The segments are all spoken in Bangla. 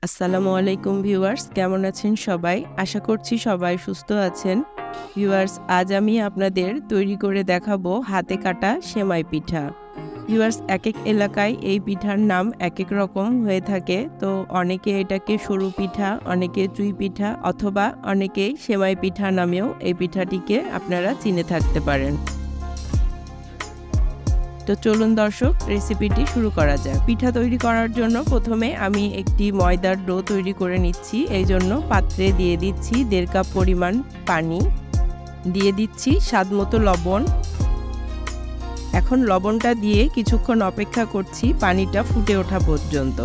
আসসালামু আলাইকুম ভিউয়ার্স, কেমন আছেন সবাই? আশা করছি সবাই সুস্থ আছেন। ভিউয়ার্স, আজ আমি আপনাদের তৈরি করে দেখাবো হাতে কাটা সেমাই পিঠা। ভিউয়ার্স, এক এক এলাকায় এই পিঠার নাম এক এক রকম হয়ে থাকে। তো অনেকে এটাকে সরু পিঠা, অনেকে চুই পিঠা অথবা অনেকেই সেমাই পিঠা নামেও এই পিঠাটিকে আপনারা চিনে থাকতে পারেন। তো চলুন দর্শক, রেসিপিটি শুরু করা যাক। পিঠা তৈরি করার জন্য প্রথমে আমি একটি ময়দার ডো তৈরি করে নিচ্ছি। এই জন্য পাত্রে দিয়ে দিচ্ছি 1.5 কাপ পরিমাণ পানি, দিয়ে দিচ্ছি স্বাদমতো লবণ। এখন লবণটা দিয়ে কিছুক্ষণ অপেক্ষা করছি পানিটা ফুটে ওঠা পর্যন্ত।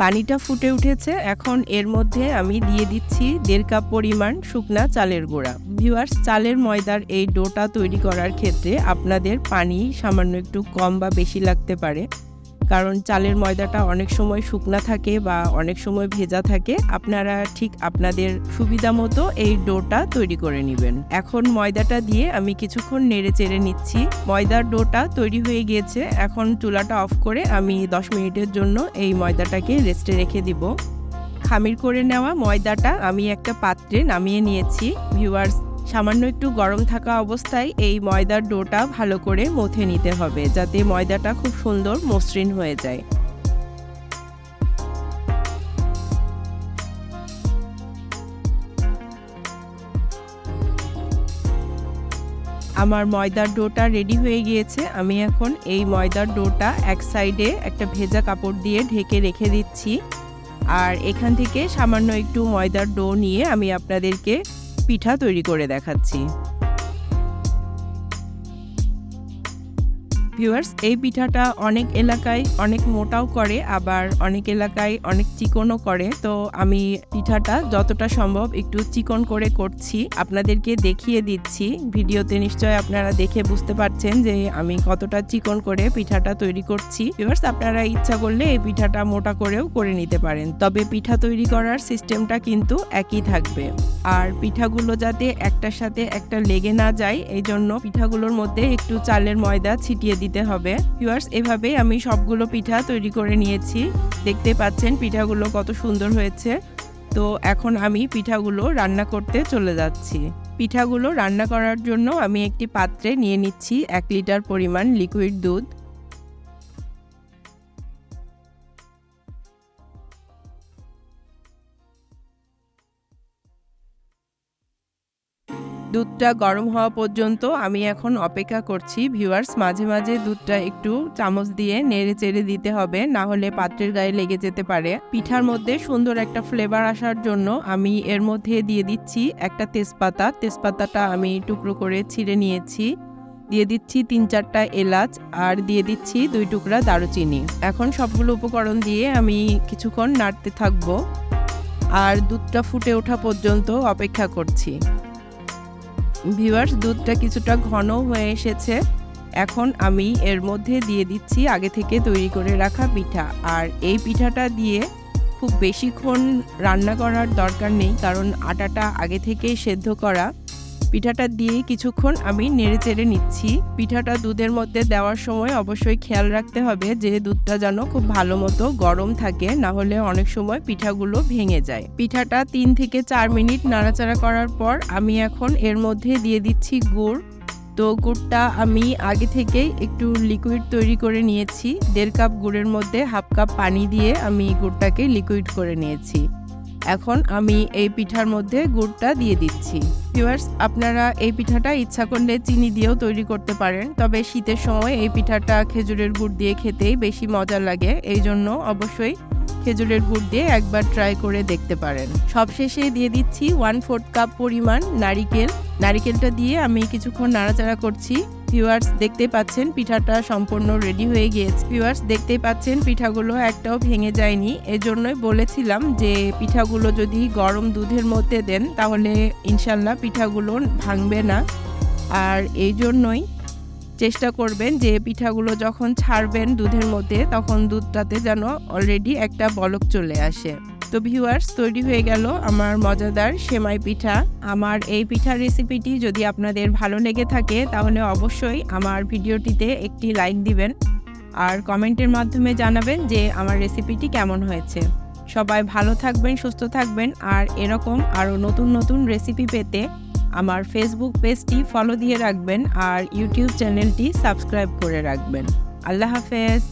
পানিটা ফুটে উঠেছে, এখন এর মধ্যে আমি দিয়ে দিচ্ছি 1.5 কাপ পরিমাণ শুকনা চালের গুঁড়া। ভিউয়ার্স, চালের ময়দার এই ডোটা তৈরি করার ক্ষেত্রে আপনাদের পানি সামান্য একটু কম বা বেশি লাগতে পারে, কারণ চালের ময়দাটা অনেক সময় শুকনা থাকে বা অনেক সময় ভেজা থাকে। আপনারা ঠিক আপনাদের সুবিধা মতো এই ডোটা তৈরি করে নেবেন। এখন ময়দাটা দিয়ে আমি কিছুক্ষণ নেড়ে চেড়ে নিচ্ছি। ময়দার ডোটা তৈরি হয়ে গিয়েছে, এখন চুলাটা অফ করে আমি 10 মিনিটের জন্য এই ময়দাটাকে রেস্টে রেখে দিব। খামির করে নেওয়া ময়দাটা আমি একটা পাত্রে নামিয়ে নিয়েছি। ভিউয়ার্স, সামান্য একটু গরম থাকা অবস্থায় এই ময়দার ডোটা ভালো করে মথে নিতে হবে, যাতে ময়দাটা খুব সুন্দর মসৃণ হয়ে যায়। আমার ময়দার ডোটা রেডি হয়ে গিয়েছে। আমি এখন এই ময়দার ডোটা এক সাইডে একটা ভেজা কাপড় দিয়ে ঢেকে রেখে দিচ্ছি। আর এখান থেকে সামান্য একটু ময়দার ডো নিয়ে আমি আপনাদেরকে পিঠা তৈরি করে দেখাচ্ছি। ভিউয়ার্স, এই পিঠাটা অনেক এলাকায় অনেক মোটাও করে, আবার অনেক এলাকায় অনেক চিকনও করে। তো আমি পিঠাটা যতটা সম্ভব একটু চিকন করে করছি, আপনাদেরকে দেখিয়ে দিচ্ছি। ভিডিওতে নিশ্চয় আপনারা দেখে বুঝতে পারছেন যে আমি কতটা চিকন করে পিঠাটা তৈরি করছি। ভিউয়ার্স, আপনারা ইচ্ছা করলে এই পিঠাটা মোটা করেও করে নিতে পারেন, তবে পিঠা তৈরি করার সিস্টেমটা কিন্তু একই থাকবে। আর পিঠাগুলো যাতে একটার সাথে একটা লেগে না যায়, এই জন্য পিঠাগুলোর মধ্যে একটু চালের ময়দা ছিটিয়ে দিতে হবে। ভিউয়ার্স, এভাবে আমি সবগুলো পিঠা তৈরি করে নিয়েছি। দেখতে পাচ্ছেন পিঠাগুলো কত সুন্দর হয়েছে। তো এখন আমি পিঠাগুলো রান্না করতে চলে যাচ্ছি। পিঠাগুলো রান্না করার জন্য আমি একটি পাত্রে নিয়ে নিচ্ছি 1 লিটার পরিমাণ লিকুইড দুধ। দুধটা গরম হওয়া পর্যন্ত আমি এখন অপেক্ষা করছি। ভিউয়ার্স, মাঝে মাঝে দুধটা একটু চামচ দিয়ে নেড়ে চেড়ে দিতে হবে, না হলে পাত্রের গায়ে লেগে যেতে পারে। পিঠার মধ্যে সুন্দর একটা ফ্লেভার আসার জন্য আমি এর মধ্যে দিয়ে দিচ্ছি একটা তেজপাতা। তেজপাতাটা আমি টুকরো করে ছিঁড়ে নিয়েছি। দিয়ে দিচ্ছি 3-4টা এলাচ, আর দিয়ে দিচ্ছি 2 টুকরা দারুচিনি। এখন সবগুলো উপকরণ দিয়ে আমি কিছুক্ষণ নাড়তে থাকবো আর দুধটা ফুটে ওঠা পর্যন্ত অপেক্ষা করছি। ভিউয়ার্স, দুধটা কিছুটা ঘন হয়ে এসেছে। এখন আমি এর মধ্যে দিয়ে দিচ্ছি আগে থেকে তৈরি করে রাখা পিঠা। আর এই পিঠাটা দিয়ে খুব বেশিক্ষণ রান্না করার দরকার নেই, কারণ আটাটা আগে থেকেই সেদ্ধ করা। পিঠাটা দিয়ে কিছুক্ষণ আমি নেড়ে চেড়ে নিচ্ছি। পিঠাটা দুধের মধ্যে দেওয়ার সময় অবশ্যই খেয়াল রাখতে হবে যে দুধটা যেন খুব ভালো মতো গরম থাকে, না হলে অনেক সময় পিঠাগুলো ভেঙে যায়। পিঠাটা 3 থেকে 4 মিনিট নাড়াচাড়া করার পর আমি এখন এর মধ্যে দিয়ে দিচ্ছি গুড়। তো গুড়টা আমি আগে থেকেই একটু লিকুইড তৈরি করে নিয়েছি। 1.5 কাপ গুড়ের মধ্যে 1/2 কাপ পানি দিয়ে আমি গুড়টাকে লিকুইড করে নিয়েছি। এখন আমি এই পিঠার মধ্যে গুড়টা দিয়ে দিচ্ছি। ভিউয়ার্স, আপনারা এই পিঠাটা ইচ্ছা করলে চিনি দিয়েও তৈরি করতে পারেন, তবে শীতের সময় এই পিঠাটা খেজুরের গুড় দিয়ে খেতেই বেশি মজা লাগে। এই জন্য অবশ্যই খেজুরের গুড় দিয়ে একবার ট্রাই করে দেখতে পারেন। সবশেষে দিয়ে দিচ্ছি 1/4 কাপ পরিমাণ নারিকেল। নারিকেলটা দিয়ে আমি কিছুক্ষণ নাড়াচাড়া করছি। ভিউয়ার্স, দেখতে পাচ্ছেন পিঠাটা সম্পূর্ণ রেডি হয়ে গিয়েছে। ভিউয়ার্স, দেখতেই পাচ্ছেন পিঠাগুলো একটাও ভেঙে যায়নি। এজন্যই বলেছিলাম যে পিঠাগুলো যদি গরম দুধের মধ্যে দেন তাহলে ইনশাল্লাহ পিঠাগুলো ভাঙবে না। আর এই জন্যই চেষ্টা করবেন যে পিঠাগুলো যখন ছাড়বেন দুধের মধ্যে, তখন দুধটাতে যেন অলরেডি একটা বলক চলে আসে। তো ভিউয়ার্স, তৈরি হয়ে গেল আমার মজাদার সেমাই পিঠা। আমার এই পিঠার রেসিপিটি যদি আপনাদের ভালো লেগে থাকে তাহলে অবশ্যই আমার ভিডিওটিতে একটি লাইক দিবেন আর কমেন্টের মাধ্যমে জানাবেন যে আমার রেসিপিটি কেমন হয়েছে। সবাই ভালো থাকবেন, সুস্থ থাকবেন। আর এরকম আরও নতুন নতুন রেসিপি পেতে আমার ফেসবুক পেজটি ফলো দিয়ে রাখবেন আর ইউটিউব চ্যানেলটি সাবস্ক্রাইব করে রাখবেন। আল্লাহ হাফেজ।